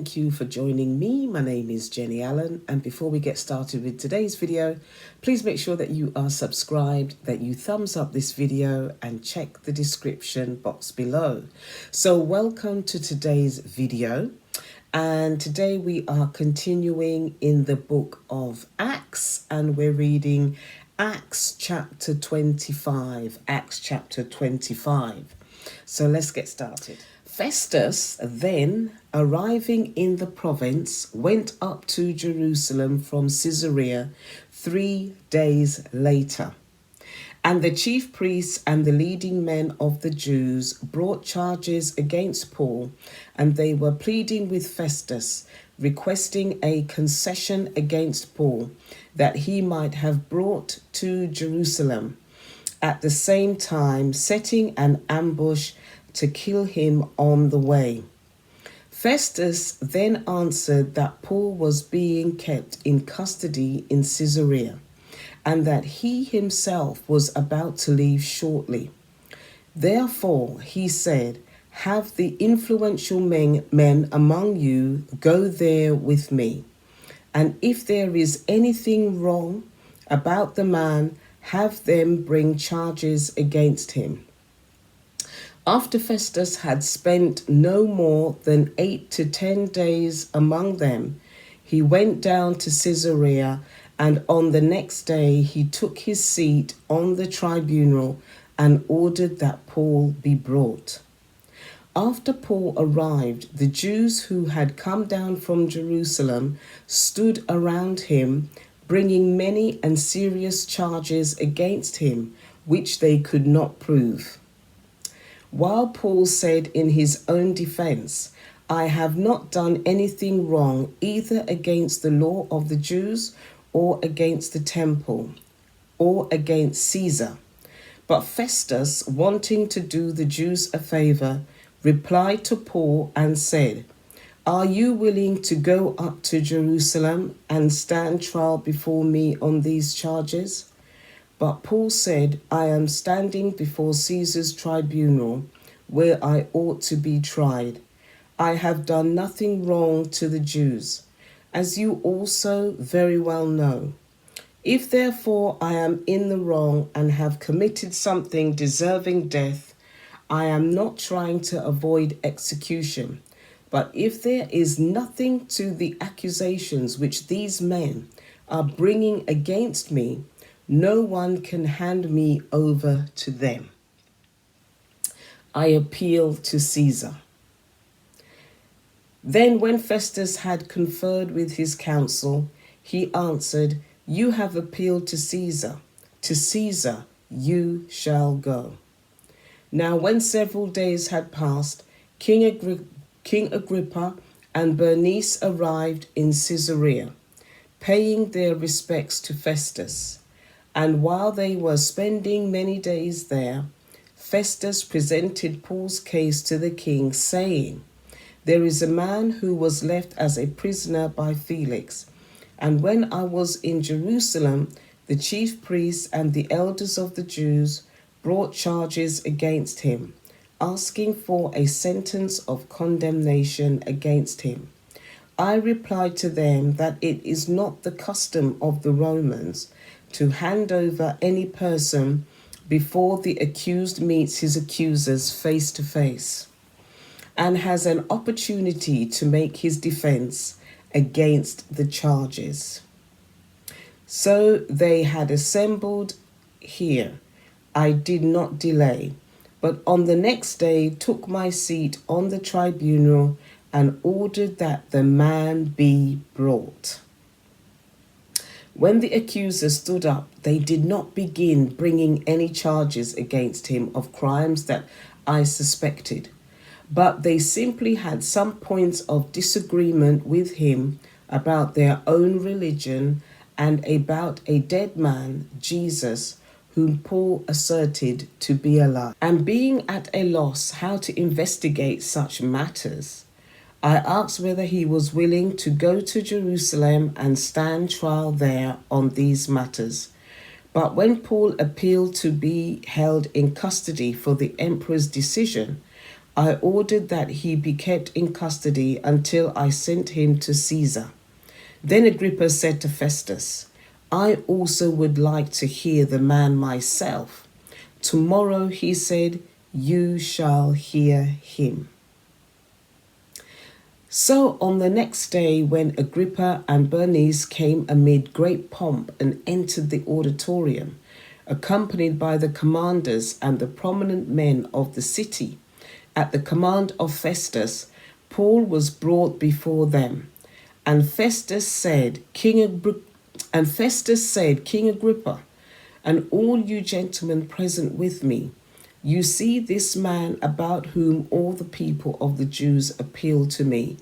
thank you for joining me. My name is Jenny Allen, and before we get started with today's video, please make sure that you are subscribed, that you thumbs up this video and check the description box below. So welcome to today's video, and today we are continuing in the book of Acts, and we're reading Acts chapter 25. Acts chapter 25. So let's get started. Festus then, arriving in the province, went up to Jerusalem from Caesarea 3 days later. And the chief priests and the leading men of the Jews brought charges against Paul, and they were pleading with Festus, requesting a concession against Paul, that he might have brought to Jerusalem, at the same time setting an ambush to kill him on the way. Festus then answered that Paul was being kept in custody in Caesarea, and that he himself was about to leave shortly. Therefore, he said, "Have the influential men among you go there with me, and if there is anything wrong about the man, have them bring charges against him." After Festus had spent no more than 8 to 10 days among them, he went down to Caesarea, and on the next day he took his seat on the tribunal and ordered that Paul be brought. After Paul arrived, the Jews who had come down from Jerusalem stood around him, bringing many and serious charges against him, which they could not prove. While Paul said in his own defense, "I have not done anything wrong either against the law of the Jews or against the temple or against Caesar." But Festus, wanting to do the Jews a favor, replied to Paul and said, "Are you willing to go up to Jerusalem and stand trial before me on these charges?" But Paul said, "I am standing before Caesar's tribunal, where I ought to be tried. I have done nothing wrong to the Jews, as you also very well know. If therefore I am in the wrong and have committed something deserving death, I am not trying to avoid execution. But if there is nothing to the accusations which these men are bringing against me, no one can hand me over to them. I appeal to Caesar." Then when Festus had conferred with his council, he answered, "You have appealed to Caesar. To Caesar you shall go." Now when several days had passed, King Agrippa and Bernice arrived in Caesarea, paying their respects to Festus. And while they were spending many days there, Festus presented Paul's case to the king, saying, "There is a man who was left as a prisoner by Felix, and when I was in Jerusalem, the chief priests and the elders of the Jews brought charges against him, asking for a sentence of condemnation against him. I replied to them that it is not the custom of the Romans to hand over any person before the accused meets his accusers face to face and has an opportunity to make his defense against the charges. So they had assembled here. I did not delay, but on the next day took my seat on the tribunal and ordered that the man be brought. When the accusers stood up, they did not begin bringing any charges against him of crimes that I suspected, but they simply had some points of disagreement with him about their own religion and about a dead man, Jesus, whom Paul asserted to be alive. And being at a loss how to investigate such matters, I asked whether he was willing to go to Jerusalem and stand trial there on these matters. But when Paul appealed to be held in custody for the emperor's decision, I ordered that he be kept in custody until I sent him to Caesar." Then Agrippa said to Festus, "I also would like to hear the man myself." "Tomorrow," he said, "you shall hear him." So on the next day, when Agrippa and Bernice came amid great pomp and entered the auditorium, accompanied by the commanders and the prominent men of the city, at the command of Festus, Paul was brought before them. And Festus said, King Agrippa, and all you gentlemen present with me, you see this man about whom all the people of the Jews appeal to me,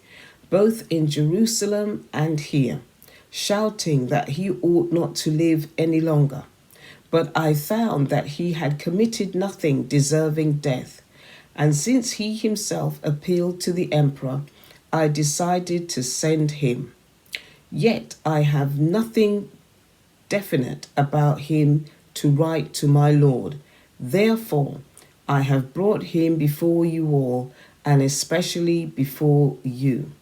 both in Jerusalem and here, shouting that he ought not to live any longer. But I found that he had committed nothing deserving death, and since he himself appealed to the emperor, I decided to send him. Yet I have nothing definite about him to write to my Lord. Therefore, I have brought him before you all, and especially before you,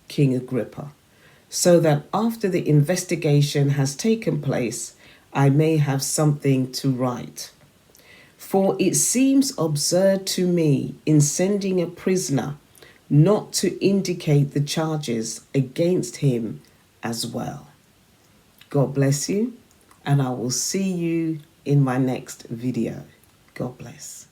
King Agrippa, so that after the investigation has taken place, I may have something to write. For it seems absurd to me in sending a prisoner not to indicate the charges against him as well. God bless you, and I will see you in my next video. God bless.